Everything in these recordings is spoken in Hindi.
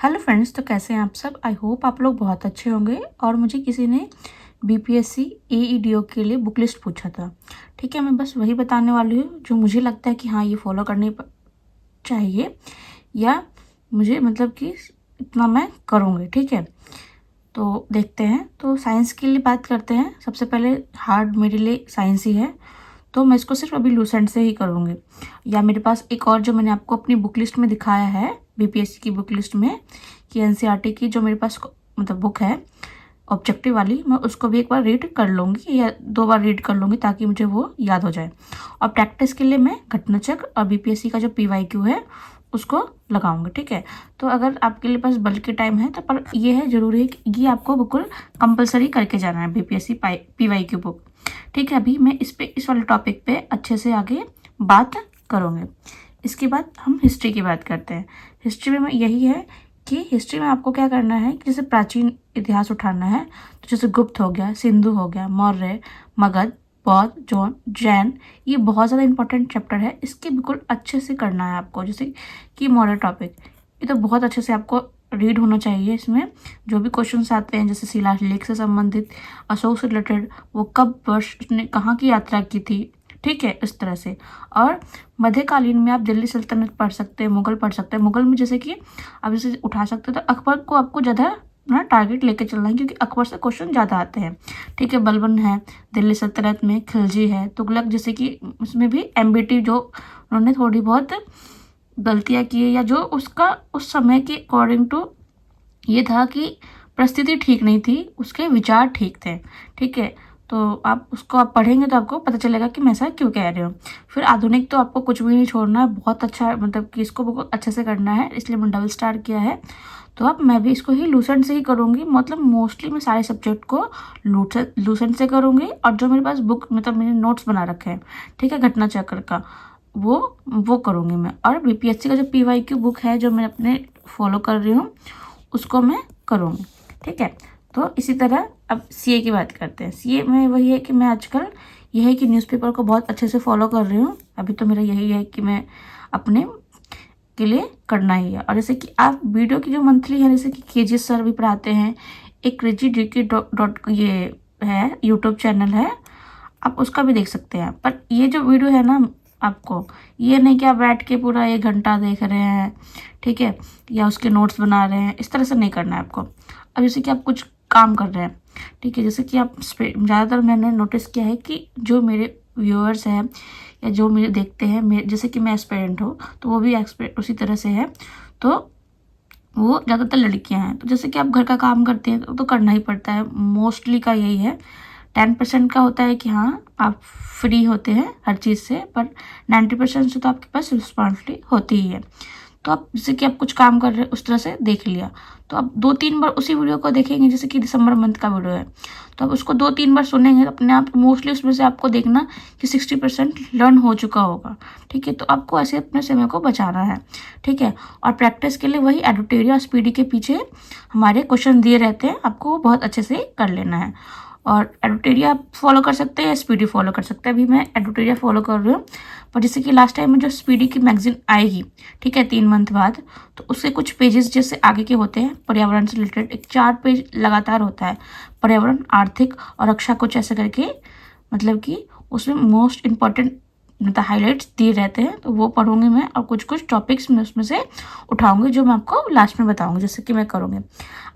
हेलो फ्रेंड्स, तो कैसे हैं आप सब। आई होप आप लोग बहुत अच्छे होंगे। और मुझे किसी ने बीपीएससी एईडीओ के लिए बुक लिस्ट पूछा था। ठीक है, मैं बस वही बताने वाली हूँ जो मुझे लगता है कि हाँ ये फॉलो करनी चाहिए, या मुझे मतलब कि इतना मैं करूँगी। ठीक है, तो देखते हैं। तो साइंस के लिए बात करते हैं। सबसे पहले हार्ड मेरे लिए साइंस ही है, तो मैं इसको सिर्फ अभी लूसेंट से ही करूँगी। या मेरे पास एक और जो मैंने आपको अपनी बुक लिस्ट में दिखाया है, बीपीएससी की बुक लिस्ट में, कि एनसीईआरटी की जो मेरे पास मतलब बुक है ऑब्जेक्टिव वाली, मैं उसको भी एक बार रीड कर लूँगी या 2 बार रीड कर लूँगी ताकि मुझे वो याद हो जाए। और प्रैक्टिस के लिए मैं घटना चक्र और बीपीएससी का जो पीवाईक्यू है उसको लगाऊंगी। ठीक है, तो अगर आपके लिए पास बल्कि टाइम है तो पर ये है ज़रूरी है कि ये आपको बिल्कुल कंपलसरी करके जाना है बीपीएससी पीवाईक्यू बुक। ठीक है, अभी मैं इस वाले टॉपिक पे अच्छे से आगे बात करूँगी। इसके बाद हम हिस्ट्री की बात करते हैं। हिस्ट्री में यही है कि हिस्ट्री में आपको क्या करना है कि जैसे प्राचीन इतिहास उठाना है, तो जैसे गुप्त हो गया, सिंधु हो गया, मौर्य, मगध, बौद्ध, जैन, ये बहुत ज़्यादा इंपॉर्टेंट चैप्टर है। इसके बिल्कुल अच्छे से करना है आपको। जैसे कि मॉडर्न टॉपिक, ये तो बहुत अच्छे से आपको रीड होना चाहिए। इसमें जो भी क्वेश्चंस आते हैं, जैसे शिलालेख से संबंधित, अशोक से रिलेटेड, वो कब वर्ष उसने कहाँ की यात्रा की थी, ठीक है, इस तरह से। और मध्यकालीन में आप दिल्ली सल्तनत पढ़ सकते हैं, मुगल पढ़ सकते हैं। मुगल में जैसे कि आप जैसे उठा सकते हैं तो अकबर को आपको ज़्यादा ना टारगेट लेके चलना है, क्योंकि अकबर से क्वेश्चन ज़्यादा आते हैं। ठीक है, बलबन है दिल्ली सल्तनत में, खिलजी है, तुगलक, जैसे कि उसमें भी एमबीटी जो उन्होंने थोड़ी बहुत गलतियाँ की है, या जो उसका उस समय के अकॉर्डिंग टू ये था कि परिस्थिति ठीक नहीं थी, उसके विचार ठीक थे। ठीक है, तो आप उसको आप पढ़ेंगे तो आपको पता चलेगा कि मैं ऐसा क्यों कह रही हूँ। फिर आधुनिक तो आपको कुछ भी नहीं छोड़ना है, बहुत अच्छा मतलब कि इसको बहुत अच्छे से करना है, इसलिए मैं डबल स्टार किया है। तो अब मैं भी इसको ही लूसेंट से ही करूँगी। मतलब मोस्टली मैं सारे सब्जेक्ट को लूसेंट से करूँगी। और जो मेरे पास बुक मतलब मैंने नोट्स बना रखे हैं, ठीक है, घटना चक्र का, वो करूँगी मैं। और बीपीएससी का जो पीवाईक्यू बुक है जो मैं अपने फॉलो कर रही हूँ, उसको मैं करूँगी। ठीक है, तो इसी तरह अब सीए की बात करते हैं। सीए में वही है कि मैं आजकल यह है कि न्यूज़पेपर को बहुत अच्छे से फॉलो कर रही हूँ। अभी तो मेरा यही है कि मैं अपने के लिए करना ही है। और जैसे कि आप वीडियो की जो मंथली है, जैसे कि केजी सर भी पढ़ाते हैं, एक रिची डीके डॉट ये है यूट्यूब चैनल है, आप उसका भी देख सकते हैं। पर ये जो वीडियो है ना, आपको ये नहीं कि आप बैठ के पूरा 1 घंटा देख रहे हैं, ठीक है, या उसके नोट्स बना रहे हैं, इस तरह से नहीं करना है आपको। अब जैसे कि आप कुछ काम कर रहे हैं, ठीक है, जैसे कि आप ज़्यादातर मैंने नोटिस किया है कि जो मेरे व्यूअर्स हैं या जो मेरे देखते हैं, जैसे कि मैं एस्पिरेंट हूँ तो वो भी एक्सपेक्ट उसी तरह से है, तो वो ज़्यादातर लड़कियां हैं। तो जैसे कि आप घर का काम करते हैं तो करना ही पड़ता है, मोस्टली का यही है। 10% का होता है कि हाँ आप फ्री होते हैं हर चीज़ से, पर 90% से तो आपके पास रिस्पॉन्सिबिलिटी होती ही है। तो आप जैसे कि आप कुछ काम कर रहे हैं उस तरह से देख लिया, तो आप 2-3 बार उसी वीडियो को देखेंगे। जैसे कि दिसंबर मंथ का वीडियो है तो आप उसको 2-3 बार सुनेंगे, तो अपने आप मोस्टली उसमें से आपको देखना कि 60% लर्न हो चुका होगा। ठीक है, तो आपको ऐसे अपने समय को बचाना है। ठीक है, और प्रैक्टिस के लिए वही एडिटोरियल स्पीडी के पीछे हमारे क्वेश्चन दिए रहते हैं, आपको वो बहुत अच्छे से कर लेना है। और एडिटोरिया आप फॉलो कर सकते हैं या स्पीडी फॉलो कर सकते हैं। अभी मैं एडिटोरिया फॉलो कर रही हूँ, पर जैसे कि लास्ट टाइम में जो स्पीडी की मैगजीन आएगी, ठीक है, 3 मंथ बाद, तो उसके कुछ पेजेस जैसे आगे के होते हैं पर्यावरण से रिलेटेड, एक 4 पेज लगातार होता है, पर्यावरण, आर्थिक और रक्षा, कुछ ऐसे करके, मतलब कि उसमें मोस्ट इम्पॉर्टेंट मतलब हाईलाइट्स दिए रहते हैं, तो वो पढ़ूंगी मैं। और कुछ कुछ टॉपिक्स मैं उसमें से उठाऊंगी जो मैं आपको लास्ट में बताऊंगी, जैसे कि मैं करूँगी।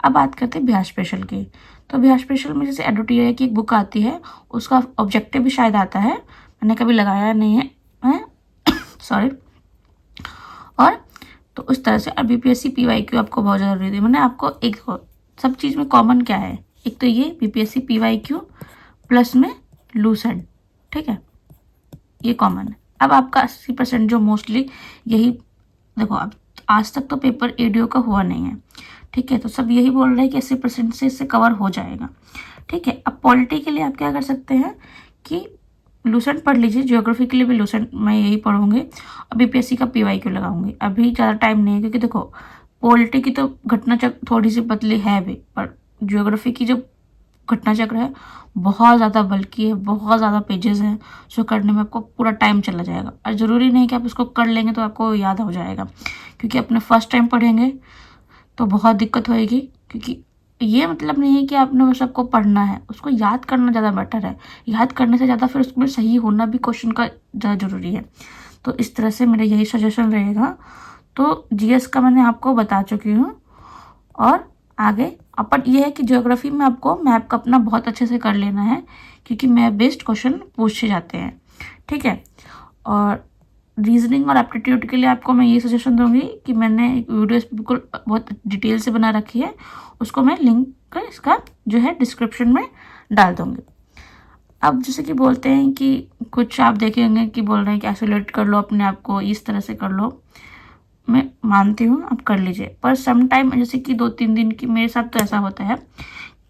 अब बात करते हैं बिहार स्पेशल की। तो बिहार स्पेशल में जैसे एडिटोरियल की एक बुक आती है, उसका ऑब्जेक्टिव भी शायद आता है, मैंने कभी लगाया नहीं है सॉरी। और तो उस तरह से बीपीएससी पीवाईक्यू आपको बहुत ज़्यादा जरूरी है। मैंने आपको एक सब चीज़ में कॉमन क्या है, एक तो ये बीपीएससी पीवाईक्यू प्लस में लूसेंट, ठीक है, ये कॉमन है। अब आपका 80% जो मोस्टली यही, देखो अब आज तक तो पेपर एडीओ का हुआ नहीं है, ठीक है, तो सब यही बोल रहे हैं कि 80% से इससे कवर हो जाएगा। ठीक है, अब पॉलिटी के लिए आप क्या कर सकते हैं कि लूसेंट पढ़ लीजिए, ज्योग्राफी के लिए भी लूसेंट मैं यही पढ़ूंगी, और बीपीएससी का पीवाईक्यू लगाऊंगी। अभी ज़्यादा टाइम नहीं है, क्योंकि देखो पॉलिटी की तो घटना चक्र थोड़ी सी पतली है भी, पर ज्योग्राफी की जो घटना चक्र है बहुत ज़्यादा बल्कि है, बहुत ज़्यादा पेजेस हैं, जो करने में आपको पूरा टाइम चला जाएगा। और ज़रूरी नहीं कि आप इसको कर लेंगे तो आपको याद हो जाएगा, क्योंकि अपने फर्स्ट टाइम पढ़ेंगे तो बहुत दिक्कत होएगी, क्योंकि ये मतलब नहीं है कि आपने वो सबको पढ़ना है, उसको याद करना ज़्यादा बेटर है। याद करने से ज़्यादा फिर उसमें सही होना भी क्वेश्चन का ज़्यादा ज़रूरी है। तो इस तरह से मेरा यही सजेशन रहेगा। तो जीएस का मैंने आपको बता चुकी हूँ। और आगे अपन ये है कि ज्योग्राफी में आपको मैप का अपना बहुत अच्छे से कर लेना है, क्योंकि मैप बेस्ड क्वेश्चन पूछे जाते हैं, ठीक है। और रीजनिंग और एप्टीट्यूड के लिए आपको मैं ये सजेशन दूंगी कि मैंने एक वीडियो बिल्कुल बहुत डिटेल से बना रखी है, उसको मैं लिंक इसका जो है डिस्क्रिप्शन में डाल दूंगी। अब जैसे कि बोलते हैं कि कुछ आप देखे होंगे कि बोल रहे हैं कि आइसोलेट कर लो अपने आप को, इस तरह से कर लो। मैं मानती हूँ आप कर लीजिए, पर सम टाइम जैसे कि 2-3 दिन की, मेरे साथ तो ऐसा होता है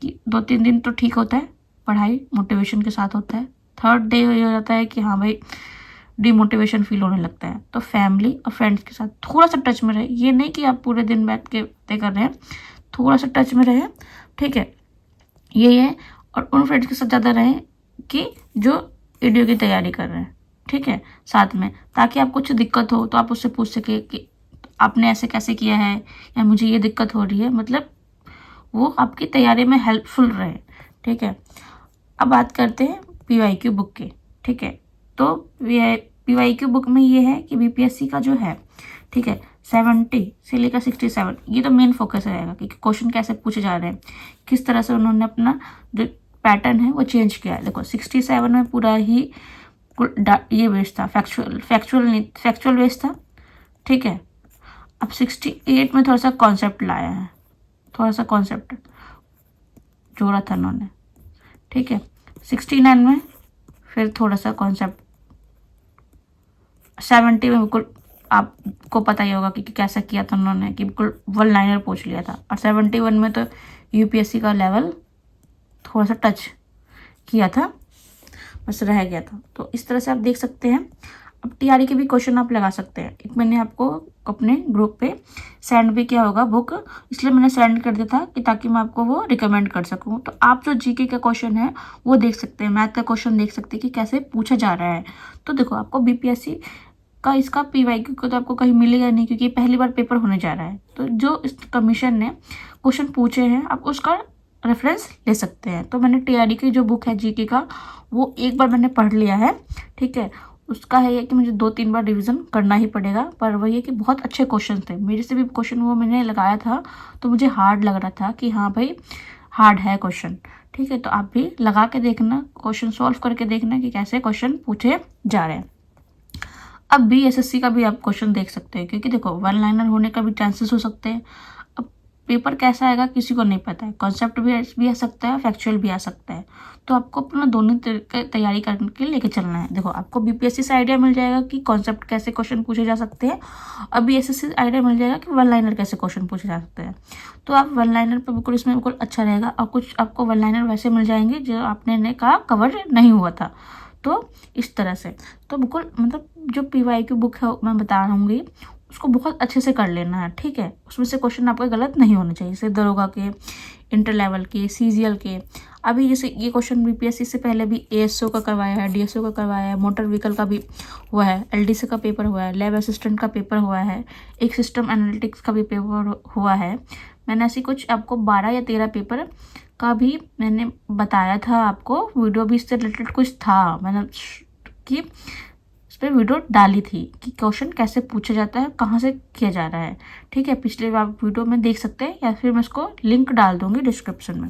कि 2-3 दिन तो ठीक होता है, पढ़ाई मोटिवेशन के साथ होता है। थर्ड डे हो जाता है कि हाँ भाई डिमोटिवेशन फील होने लगता है। तो फैमिली और फ्रेंड्स के साथ थोड़ा सा टच में रहे, ये नहीं कि आप पूरे दिन बैठ के तय कर रहे हैं, थोड़ा सा टच में रहे, ठीक है, ये है। और उन फ्रेंड्स के साथ ज़्यादा रहें कि जो वीडियो की तैयारी कर रहे हैं, ठीक है, साथ में, ताकि आप कुछ दिक्कत हो तो आप उससे पूछ सके कि आपने ऐसे कैसे किया है, या मुझे ये दिक्कत हो रही है, मतलब वो आपकी तैयारी में हेल्पफुल रहे, ठीक है। अब बात करते हैं पीवाईक्यू बुक की, ठीक है। तो पीवाईक्यू बुक में ये है कि बीपीएससी का जो है, ठीक है, 70 से लेकर 67 ये तो मेन फोकस रहेगा कि क्वेश्चन कैसे पूछे जा रहे हैं, किस तरह से उन्होंने अपना जो पैटर्न है वो चेंज किया है। देखो 67 में पूरा ही ये बेस्ड था, फैक्चुअल बेस्ड था, ठीक है। अब 68 में थोड़ा सा कॉन्सेप्ट लाया है, थोड़ा सा कॉन्सेप्ट जोड़ा था उन्होंने, ठीक है। 69 में फिर थोड़ा सा कॉन्सेप्ट, 70 में बिल्कुल आपको पता ही होगा कि कैसा किया था उन्होंने, कि बिल्कुल वन लाइनर पूछ लिया था। और 71 में तो यूपीएससी का लेवल थोड़ा सा टच किया था, बस रह गया था। तो इस तरह से आप देख सकते हैं। अब टीआरई के भी क्वेश्चन आप लगा सकते हैं। एक मैंने आपको अपने ग्रुप पे सेंड भी किया होगा बुक, इसलिए मैंने सेंड कर दिया था कि ताकि मैं आपको वो रिकमेंड कर सकूं। तो आप जो जीके का क्वेश्चन है वो देख सकते हैं, मैथ का क्वेश्चन देख सकते हैं कि कैसे पूछा जा रहा है। तो देखो आपको बीपीएससी का इसका पीवाईक्यू को तो आपको कहीं मिलेगा नहीं, क्योंकि पहली बार पेपर होने जा रहा है। तो जो इस कमीशन ने क्वेश्चन पूछे हैं आप उसका रेफरेंस ले सकते हैं। तो मैंने टीआरई की जो बुक है जीके का वो एक बार मैंने पढ़ लिया है, ठीक है। उसका है ये कि मुझे 2-3 बार रिवीजन करना ही पड़ेगा, पर वही है कि बहुत अच्छे क्वेश्चन थे। मेरे से भी क्वेश्चन वो मैंने लगाया था तो मुझे हार्ड लग रहा था कि हाँ भाई हार्ड है क्वेश्चन, ठीक है। तो आप भी लगा के देखना, क्वेश्चन सॉल्व करके देखना कि कैसे क्वेश्चन पूछे जा रहे हैं। अब बीएसएससी का भी आप क्वेश्चन देख सकते हैं, क्योंकि देखो वन लाइनर होने का भी चांसेस हो सकते हैं। अब पेपर कैसा आएगा किसी को नहीं पता है, कॉन्सेप्ट भी आ सकता है, फैक्चुअल भी आ सकता है। तो आपको अपना दोनों तैयारी करके लेके चलना है। देखो आपको बीपीएससी से आइडिया मिल जाएगा कि कॉन्सेप्ट कैसे क्वेश्चन पूछे जा सकते हैं, और बीएसएससी से आइडिया मिल जाएगा कि वन लाइनर कैसे क्वेश्चन पूछे जा सकते हैं। तो आप वन लाइनर पर बिल्कुल इसमें बिल्कुल अच्छा रहेगा। और कुछ आपको वन लाइनर वैसे मिल जाएंगे जो आपने कहा कवर नहीं हुआ था, तो इस तरह से। तो बिल्कुल मतलब जो पीवाईक्यू बुक है मैं बता रहूँगी उसको बहुत अच्छे से कर लेना है, ठीक है। उसमें से क्वेश्चन आपके गलत नहीं होने चाहिए, जैसे दरोगा के, इंटर लेवल के, सीजीएल के। अभी जैसे ये क्वेश्चन बीपीएससी से पहले भी एएसओ का करवाया है, डीएसओ का करवाया है, मोटर व्हीकल का भी हुआ है, एलडीसी का पेपर हुआ है, लैब असिस्टेंट का पेपर हुआ है, एक सिस्टम एनालिटिक्स का भी पेपर हुआ है। मैंने ऐसी कुछ आपको 12 या 13 पेपर का भी मैंने बताया था आपको, वीडियो भी इससे रिलेटेड कुछ था, मैंने कि उस पर वीडियो डाली थी कि क्वेश्चन कैसे पूछा जाता है, कहाँ से किया जा रहा है, ठीक है। पिछले आप वीडियो में देख सकते हैं, या फिर मैं इसको लिंक डाल दूंगी डिस्क्रिप्शन में।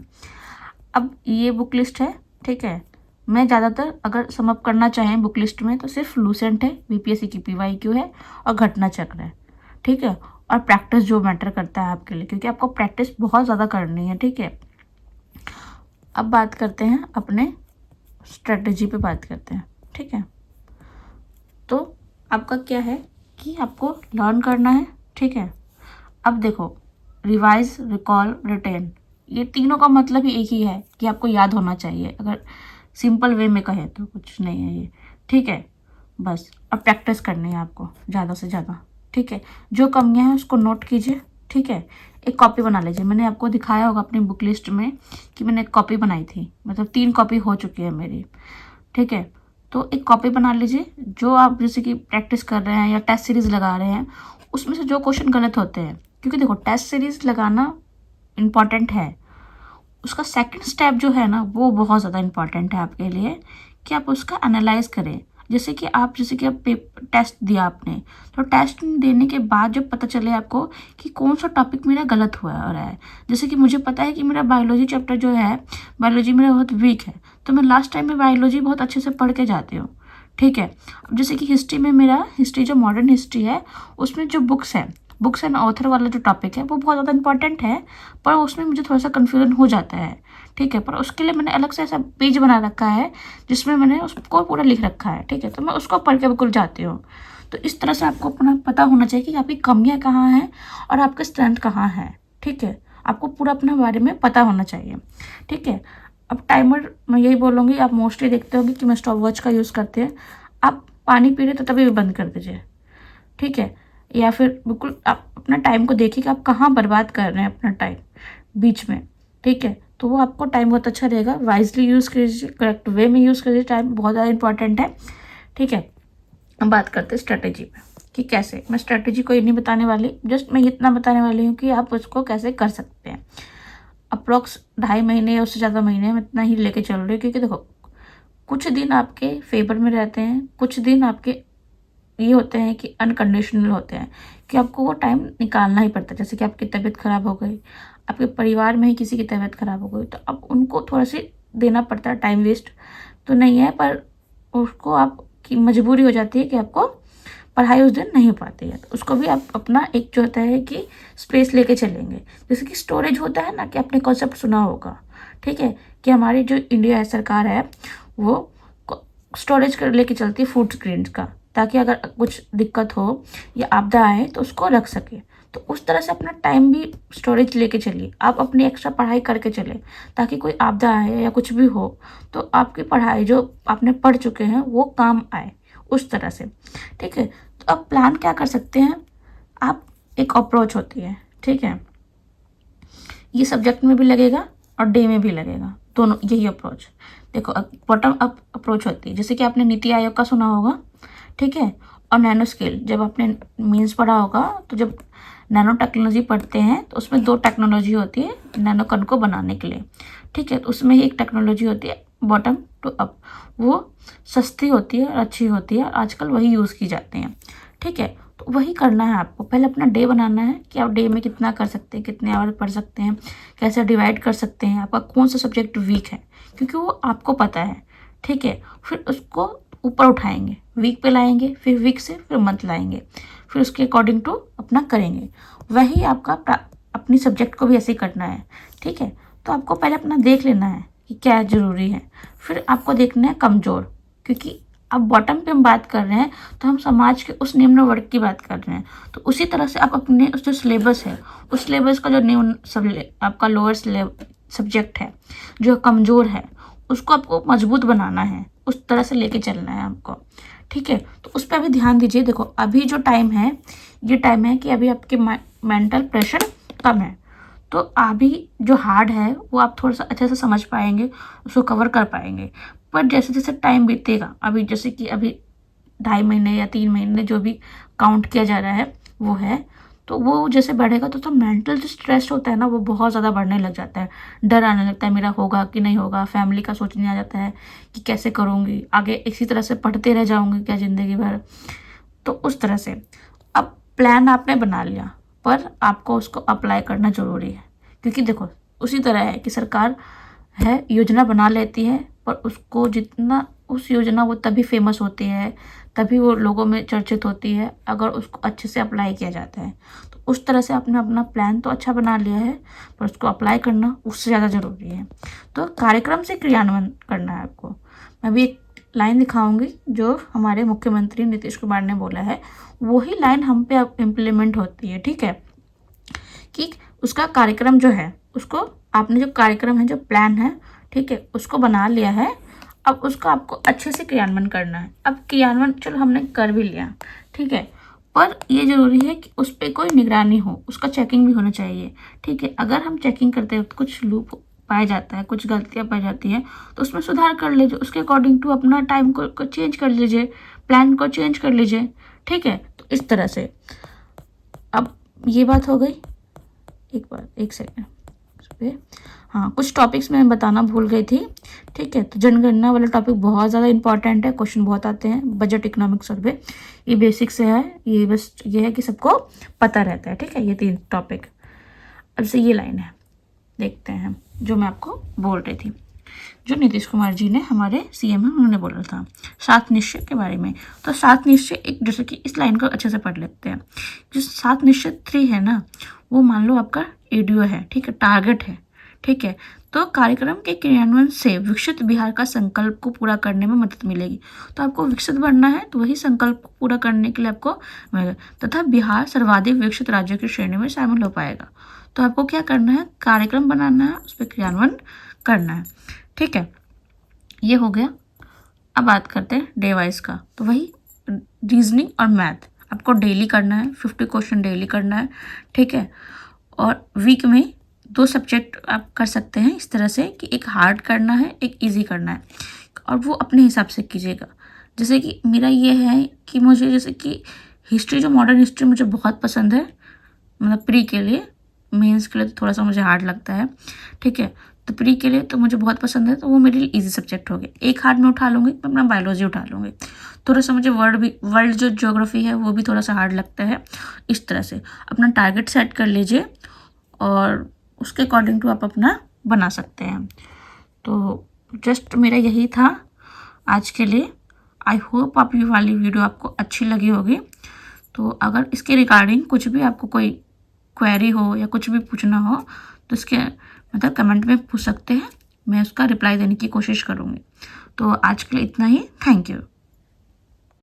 अब ये बुक लिस्ट है, ठीक है। मैं ज़्यादातर अगर समअप करना चाहें बुक लिस्ट में तो सिर्फ लूसेंट है, बीपीएससी की पीवाईक्यू है, और घटना चक्र है, ठीक है। और प्रैक्टिस जो मैटर करता है आपके लिए, क्योंकि आपको प्रैक्टिस बहुत ज़्यादा करनी है, ठीक है। अब बात करते हैं अपने स्ट्रेटजी पे बात करते हैं, ठीक है। तो आपका क्या है कि आपको लर्न करना है, ठीक है। अब देखो रिवाइज, रिकॉल, रिटेन, ये तीनों का मतलब ही एक ही है कि आपको याद होना चाहिए। अगर सिंपल वे में कहे तो कुछ नहीं है ये, ठीक है। बस अब प्रैक्टिस करनी है आपको ज़्यादा से ज़्यादा, ठीक है। जो कमियां हैं उसको नोट कीजिए, ठीक है। एक कॉपी बना लीजिए, मैंने आपको दिखाया होगा अपनी बुक लिस्ट में कि मैंने एक कॉपी बनाई थी, मतलब 3 कॉपी हो चुकी है मेरी, ठीक है। तो एक कॉपी बना लीजिए, जो आप जैसे कि प्रैक्टिस कर रहे हैं या टेस्ट सीरीज लगा रहे हैं उसमें से जो क्वेश्चन गलत होते हैं, क्योंकि देखो टेस्ट सीरीज लगाना इम्पॉर्टेंट है, उसका सेकंड स्टेप जो है ना वो बहुत ज़्यादा इम्पॉर्टेंट है आपके लिए, कि आप उसका एनालाइज करें। जैसे कि आप टेस्ट दिया आपने, तो टेस्ट देने के बाद जब पता चले आपको कि कौन सा टॉपिक मेरा गलत हुआ हो रहा है, जैसे कि मुझे पता है कि मेरा बायोलॉजी चैप्टर जो है, बायोलॉजी मेरा बहुत वीक है, तो मैं लास्ट टाइम में बायोलॉजी बहुत अच्छे से पढ़ के जाती हूँ, ठीक है। अब जैसे कि हिस्ट्री में मेरा हिस्ट्री जो मॉडर्न हिस्ट्री है उसमें जो बुक्स एंड ऑथर वाला जो टॉपिक है वो बहुत ज़्यादा इंपॉर्टेंट है, पर उसमें मुझे थोड़ा सा कन्फ्यूजन हो जाता है, ठीक है। पर उसके लिए मैंने अलग से ऐसा पेज बना रखा है जिसमें मैंने उसको पूरा लिख रखा है, ठीक है। तो मैं उसको पढ़ के बिल्कुल जाती हूँ। तो इस तरह से आपको अपना पता होना चाहिए कि आपकी कमियाँ कहाँ हैं और आपके स्ट्रेंथ कहाँ है, ठीक है। आपको पूरा अपने बारे में पता होना चाहिए, ठीक है। अब टाइमर मैं यही बोलूँगी, आप मोस्टली देखते होंगे कि मैं स्टॉप वॉच का यूज़ करते हैं। आप पानी पी रहे तो तभी भी बंद कर दीजिए, ठीक है। या फिर बिल्कुल आप अपना टाइम को देखिए कि आप कहाँ बर्बाद कर रहे हैं अपना टाइम बीच में, ठीक है। तो वो आपको टाइम बहुत अच्छा रहेगा। वाइजली यूज़ कीजिए, करेक्ट वे में यूज़ कीजिए, टाइम बहुत ज़्यादा इंपॉर्टेंट है, ठीक है। हम बात करते हैं स्ट्रेटेजी में कि कैसे। मैं स्ट्रेटेजी कोई नहीं बताने वाली, जस्ट मैं इतना बताने वाली हूँ कि आप उसको कैसे कर सकते हैं। अप्रॉक्स 2.5 महीने या उससे ज़्यादा महीने में इतना ही लेके चल रही हूँ, क्योंकि देखो कुछ दिन आपके फेवर में रहते हैं, कुछ दिन आपके ये होते हैं कि अनकंडीशनल होते हैं, कि आपको वो टाइम निकालना ही पड़ता है। जैसे कि आपकी तबीयत ख़राब हो गई, आपके परिवार में ही किसी की तबीयत ख़राब हो गई, तो अब उनको थोड़ा सी देना पड़ता है। टाइम वेस्ट तो नहीं है, पर उसको आपकी मजबूरी हो जाती है कि आपको पढ़ाई उस दिन नहीं हो पाती है, तो उसको भी आप अपना एक जो होता है कि स्पेस लेके चलेंगे। जैसे कि स्टोरेज होता है ना, कि आपने कॉन्सेप्ट सुना होगा, ठीक है, कि हमारी जो इंडिया है सरकार है वो स्टोरेज कर लेके चलती है फूड ग्रेन्स का, ताकि अगर कुछ दिक्कत हो या आपदा आए तो उसको रख सके। तो उस तरह से अपना टाइम भी स्टोरेज लेके चलिए, आप अपनी एक्स्ट्रा पढ़ाई करके चले, ताकि कोई आपदा आए या कुछ भी हो तो आपकी पढ़ाई जो आपने पढ़ चुके हैं वो काम आए, उस तरह से, ठीक है। तो अब प्लान क्या कर सकते हैं आप, एक अप्रोच होती है, ठीक है, ये सब्जेक्ट में भी लगेगा और डे में भी लगेगा, दोनों यही अप्रोच। देखो बॉटम अप अप्रोच होती है, जैसे कि आपने नीति आयोग का सुना होगा, ठीक है, और नैनो स्केल। जब आपने मीन्स पढ़ा होगा तो जब नैनो टेक्नोलॉजी पढ़ते हैं तो उसमें 2 टेक्नोलॉजी होती है नैनो कण को बनाने के लिए, ठीक है। तो उसमें ही एक टेक्नोलॉजी होती है बॉटम टू अप, वो सस्ती होती है और अच्छी होती है, और आजकल वही यूज़ की जाती हैं, ठीक है। तो वही करना है आपको, पहले अपना डे बनाना है कि आप डे में कितना कर सकते हैं, कितने आवर पढ़ सकते हैं, कैसे डिवाइड कर सकते हैं, आपका कौन सा सब्जेक्ट वीक है, क्योंकि वो आपको पता है, ठीक है। फिर उसको ऊपर उठाएंगे, वीक पे लाएंगे, फिर वीक से फिर मंथ लाएंगे, फिर उसके अकॉर्डिंग टू अपना करेंगे। वही आपका अपनी सब्जेक्ट को भी ऐसे ही करना है, ठीक है। तो आपको पहले अपना देख लेना है कि क्या ज़रूरी है, फिर आपको देखना है कमज़ोर, क्योंकि अब बॉटम पे हम बात कर रहे हैं तो हम समाज के उस निम्न वर्ग की बात कर रहे हैं। तो उसी तरह से आप अपने उस जो सिलेबस है, उस सिलेबस का जो निम्न आपका लोअर सब्जेक्ट है जो कमज़ोर है, उसको आपको मजबूत बनाना है, उस तरह से लेके चलना है आपको, ठीक है। तो उस पर अभी ध्यान दीजिए। देखो अभी जो टाइम है, ये टाइम है कि अभी आपके मेंटल प्रेशर कम है, तो अभी जो हार्ड है वो आप थोड़ा सा अच्छे से समझ पाएंगे, उसको कवर कर पाएंगे। पर जैसे जैसे टाइम बीतेगा, अभी जैसे कि अभी 2.5 महीने या 3 महीने जो भी काउंट किया जा रहा है वो है, तो वो जैसे बढ़ेगा तो मेंटल जो स्ट्रेस होता है ना वो बहुत ज़्यादा बढ़ने लग जाता है। डर आने लगता है, मेरा होगा कि नहीं होगा, फैमिली का सोचने आ जाता है कि कैसे करूँगी आगे, इसी तरह से पढ़ते रह जाऊँगी क्या ज़िंदगी भर। तो उस तरह से अब प्लान आपने बना लिया, पर आपको उसको अप्लाई करना ज़रूरी है, क्योंकि देखो उसी तरह है कि सरकार है योजना बना लेती है, पर उसको जितना उस योजना वो तभी फेमस होती है, तभी वो लोगों में चर्चित होती है अगर उसको अच्छे से अप्लाई किया जाता है। तो उस तरह से आपने अपना प्लान तो अच्छा बना लिया है, पर उसको अप्लाई करना उससे ज़्यादा ज़रूरी है। तो कार्यक्रम से क्रियान्वयन करना है आपको। मैं भी एक लाइन दिखाऊंगी जो हमारे मुख्यमंत्री नीतीश कुमार ने बोला है, वही लाइन हम पे अब इम्प्लीमेंट होती है, ठीक है। कि उसका कार्यक्रम जो है, उसको आपने जो कार्यक्रम है, जो प्लान है, ठीक है, उसको बना लिया है, अब उसका आपको अच्छे से क्रियान्वयन करना है। अब क्रियान्वयन चलो हमने कर भी लिया, ठीक है, पर ये ज़रूरी है कि उस पर कोई निगरानी हो, उसका चेकिंग भी होना चाहिए, ठीक है। अगर हम चेकिंग करते वक्त कुछ लूप पाया जाता है, कुछ गलतियाँ पाई जाती हैं, तो उसमें सुधार कर लीजिए, उसके अकॉर्डिंग टू अपना टाइम को चेंज कर लीजिए, प्लान को चेंज कर लीजिए, ठीक है। तो इस तरह से अब ये बात हो गई एक सेकेंड पे, हाँ कुछ टॉपिक्स मैं बताना भूल गई थी। ठीक है, तो जनगणना वाला टॉपिक बहुत ज़्यादा इंपॉर्टेंट है, क्वेश्चन बहुत आते हैं। बजट, इकोनॉमिक सर्वे, ये बेसिक से है, ये बस ये है कि सबको पता रहता है। ठीक है, ये 3 टॉपिक। अब से ये लाइन है, देखते हैं जो मैं आपको बोल रही थी, जो नीतीश कुमार जी ने, हमारे सीएम हैं, उन्होंने बोला था 7 निश्चय के बारे में। तो 7 निश्चय, एक जैसे कि इस लाइन को अच्छे से पढ़ लेते हैं। जो 7 निश्चय 3 है ना, वो मान लो आपका एडीओ है, ठीक है, टारगेट है। ठीक है, तो कार्यक्रम के क्रियान्वयन से विकसित बिहार का संकल्प को पूरा करने में मदद मिलेगी। तो आपको विकसित बनना है, तो वही संकल्प को पूरा करने के लिए आपको मिलेगा, तथा बिहार सर्वाधिक विकसित राज्यों की श्रेणी में शामिल हो पाएगा। तो आपको क्या करना है, कार्यक्रम बनाना है, उस पर क्रियान्वयन करना है। ठीक है, ये हो गया। अब बात करते हैं डे वाइज का। तो वही रीजनिंग और मैथ आपको डेली करना है, 50 क्वेश्चन डेली करना है। ठीक है, और वीक में 2 सब्जेक्ट आप कर सकते हैं इस तरह से कि एक हार्ड करना है, एक इजी करना है, और वो अपने हिसाब से कीजिएगा। जैसे कि मेरा ये है कि मुझे, जैसे कि हिस्ट्री, जो मॉडर्न हिस्ट्री मुझे बहुत पसंद है, मतलब प्री के लिए, मेंस के लिए तो थोड़ा सा मुझे हार्ड लगता है। ठीक है, तो प्री के लिए तो मुझे बहुत पसंद है, तो वो मेरे लिए इजी सब्जेक्ट हो गए। एक हार्ड में उठा लूँगी, मैं अपना बायोलॉजी उठा लूँगी। थोड़ा सा मुझे वर्ल्ड जो ज्योग्राफी है वो भी थोड़ा सा हार्ड लगता है। इस तरह से अपना टारगेट सेट कर लीजिए, और उसके अकॉर्डिंग टू आप अपना बना सकते हैं। तो जस्ट मेरा यही था आज के लिए। आई होप आप ये वाली वीडियो आपको अच्छी लगी होगी। तो अगर इसके रिगार्डिंग कुछ भी आपको कोई क्वेरी हो या कुछ भी पूछना हो, तो इसके मतलब कमेंट में पूछ सकते हैं, मैं उसका रिप्लाई देने की कोशिश करूँगी। तो आज के लिए इतना ही, थैंक यू।